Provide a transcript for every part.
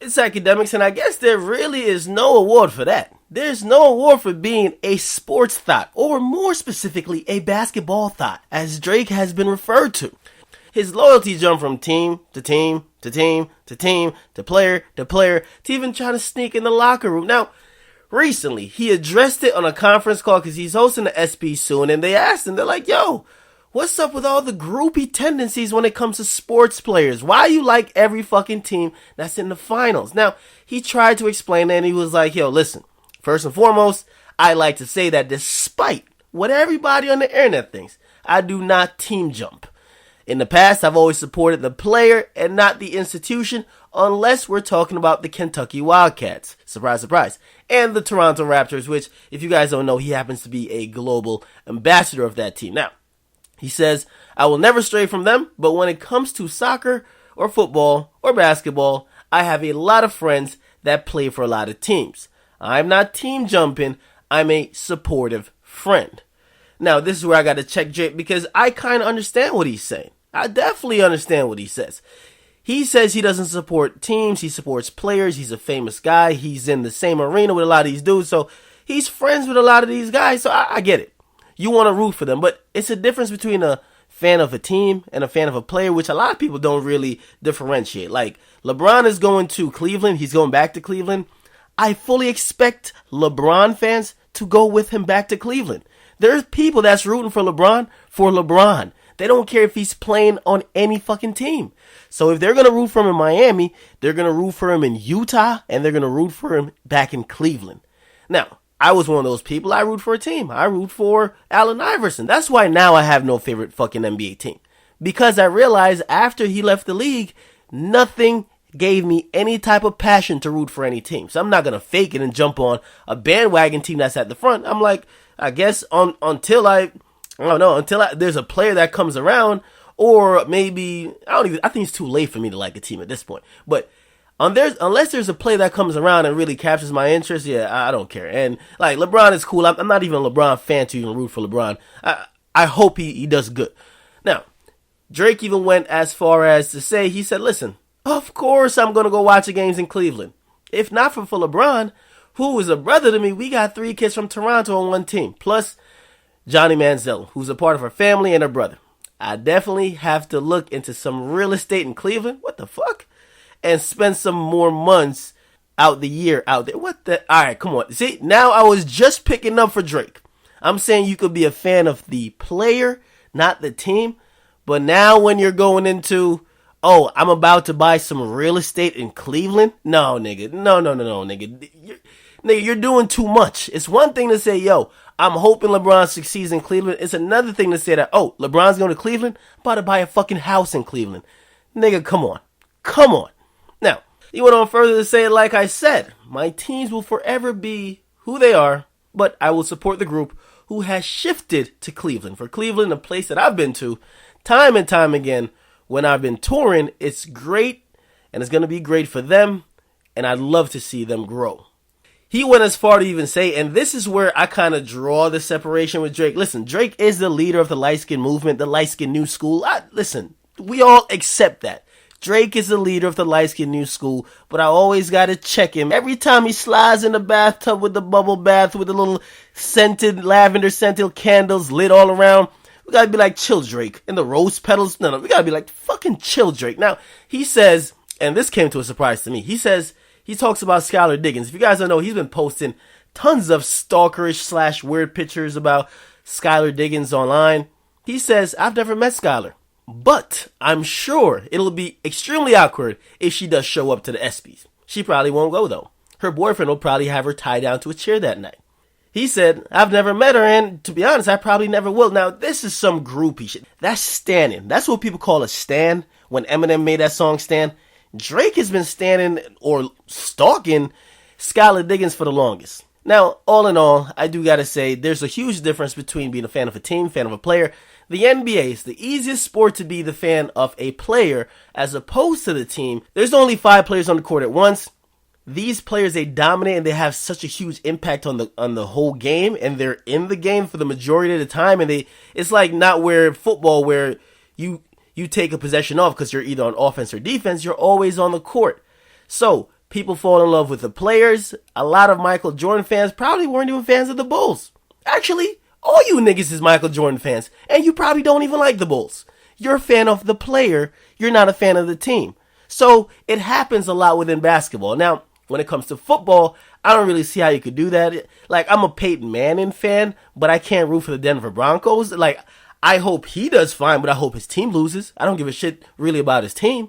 It's academics, and I guess there really is no award for that. There's no award for being a sports thought, or more specifically, a basketball thought, as Drake has been referred to. His loyalty jumped from team to team to team to team to player to even trying to sneak in the locker room. Now, recently, he addressed it on a conference call because he's hosting the ESPY soon, and they asked him, they're like, yo, what's up with all the groupie tendencies when it comes to sports players? Why you like every fucking team that's in the finals? Now, he tried to explain that, and he was like, yo, listen, first and foremost, I like to say that despite what everybody on the internet thinks, I do not team jump. In the past, I've always supported the player and not the institution, unless we're talking about the Kentucky Wildcats. Surprise, surprise. And the Toronto Raptors, which, if you guys don't know, he happens to be a global ambassador of that team. Now, he says, I will never stray from them, but when it comes to soccer or football or basketball, I have a lot of friends that play for a lot of teams. I'm not team jumping, I'm a supportive friend. Now, this is where I got to check Drake because I kind of understand what he's saying. I definitely understand what he says. He says he doesn't support teams, he supports players, he's a famous guy, he's in the same arena with a lot of these dudes, so he's friends with a lot of these guys, so I get it. You want to root for them, but it's a difference between a fan of a team and a fan of a player, which a lot of people don't really differentiate. Like, LeBron is going to Cleveland, he's going back to Cleveland. I fully expect LeBron fans to go with him back to Cleveland. There's people that's rooting for LeBron. They don't care if he's playing on any fucking team. So if they're going to root for him in Miami, they're going to root for him in Utah, and they're going to root for him back in Cleveland. Now, I was one of those people. I root for a team. I root for Allen Iverson. That's why now I have no favorite fucking NBA team. Because I realized after he left the league, nothing gave me any type of passion to root for any team. So I'm not going to fake it and jump on a bandwagon team that's at the front. I'm like, I guess until there's a player that comes around, or maybe, I think it's too late for me to like a team at this point. But unless there's a player that comes around and really captures my interest, yeah, I don't care. And like, LeBron is cool. I'm not even a LeBron fan to even root for LeBron. I hope he does good. Now, Drake even went as far as to say, he said, listen, of course I'm going to go watch the games in Cleveland. If not for LeBron, who is a brother to me, we got 3 kids from Toronto on one team. Plus, Johnny Manziel, who's a part of her family and her brother. I definitely have to look into some real estate in Cleveland. What the fuck? And spend some more months out the year out there. What the? Alright, come on. See, now I was just picking up for Drake. I'm saying you could be a fan of the player, not the team. But now when you're going into, oh, I'm about to buy some real estate in Cleveland? No, nigga. No, nigga. You're doing too much. It's one thing to say, yo, I'm hoping LeBron succeeds in Cleveland. It's another thing to say that, oh, LeBron's going to Cleveland? I'm about to buy a fucking house in Cleveland. Nigga, come on. Come on. Now, he went on further to say, like I said, my teams will forever be who they are, but I will support the group who has shifted to Cleveland. For Cleveland, a place that I've been to time and time again when I've been touring, it's great, and it's going to be great for them, and I'd love to see them grow. He went as far to even say, and this is where I kind of draw the separation with Drake. Listen, Drake is the leader of the light-skin movement, the light-skin new school. Listen, we all accept that. Drake is the leader of the light-skin new school, but I always gotta check him. Every time he slides in the bathtub with the bubble bath with the little lavender scented candles lit all around, we gotta be like, chill, Drake. And the rose petals, no, we gotta be like, fucking chill, Drake. Now, he says, and this came to a surprise to me, he talks about Skylar Diggins. If you guys don't know, he's been posting tons of stalkerish / weird pictures about Skylar Diggins online. He says, I've never met Skylar, but I'm sure it'll be extremely awkward if she does show up to the ESPYs. She probably won't go, though. Her boyfriend will probably have her tied down to a chair that night. He said, I've never met her, and to be honest, I probably never will. Now, this is some groupie shit. That's standing. That's what people call a stan. When Eminem made that song, Stan, Drake has been standing or stalking Skylar Diggins for the longest. Now, all in all, I do gotta say, there's a huge difference between being a fan of a team, fan of a player. The NBA is the easiest sport to be the fan of a player as opposed to the team. There's only 5 players on the court at once. These players, they dominate and they have such a huge impact on the whole game, and they're in the game for the majority of the time, and it's like not where football where you take a possession off because you're either on offense or defense. You're always on the court. So People fall in love with the players. A lot of Michael Jordan fans probably weren't even fans of the Bulls. Actually, all you niggas is Michael Jordan fans, and you probably don't even like the Bulls. You're a fan of the player, you're not a fan of the team. So it happens a lot within basketball. Now, when it comes to football, I don't really see how you could do that. Like, I'm a Peyton Manning fan, but I can't root for the Denver Broncos. Like, I hope he does fine, but I hope his team loses. I don't give a shit really about his team.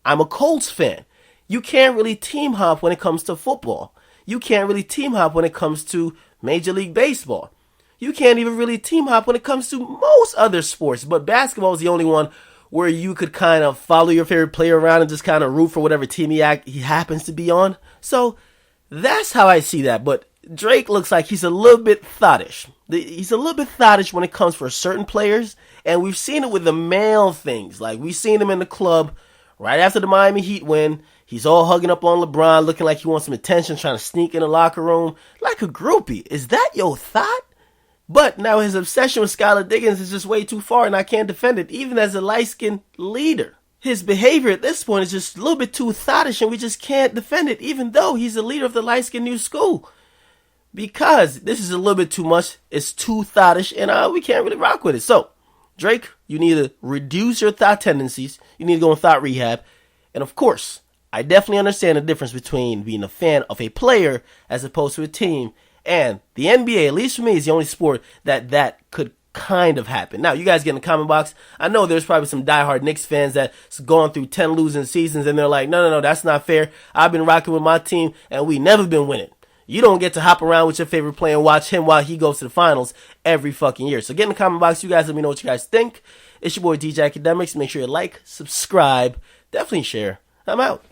I'm a Colts fan. You can't really team hop when it comes to football. You can't really team hop when it comes to Major League Baseball. You can't even really team hop when it comes to most other sports. But basketball is the only one where you could kind of follow your favorite player around and just kind of root for whatever team he happens to be on. So that's how I see that. But Drake looks like he's a little bit thottish. He's a little bit thottish when it comes for certain players. And we've seen it with the male things. Like, we've seen him in the club right after the Miami Heat win. He's all hugging up on LeBron, looking like he wants some attention, trying to sneak in the locker room like a groupie. Is that your thought? But now his obsession with Skylar Diggins is just way too far, and I can't defend it, even as a light-skinned leader. His behavior at this point is just a little bit too thottish, and we just can't defend it, even though he's the leader of the light-skinned new school. Because this is a little bit too much, it's too thottish, and we can't really rock with it. So, Drake, you need to reduce your thought tendencies, you need to go in thought rehab, and of course, I definitely understand the difference between being a fan of a player as opposed to a team. And the NBA, at least for me, is the only sport that could kind of happen. Now, you guys get in the comment box. I know there's probably some diehard Knicks fans that's gone through 10 losing seasons, and they're like, no, that's not fair. I've been rocking with my team, and we never been winning. You don't get to hop around with your favorite player and watch him while he goes to the finals every fucking year. So get in the comment box. You guys let me know what you guys think. It's your boy DJ Akademiks. Make sure you like, subscribe, definitely share. I'm out.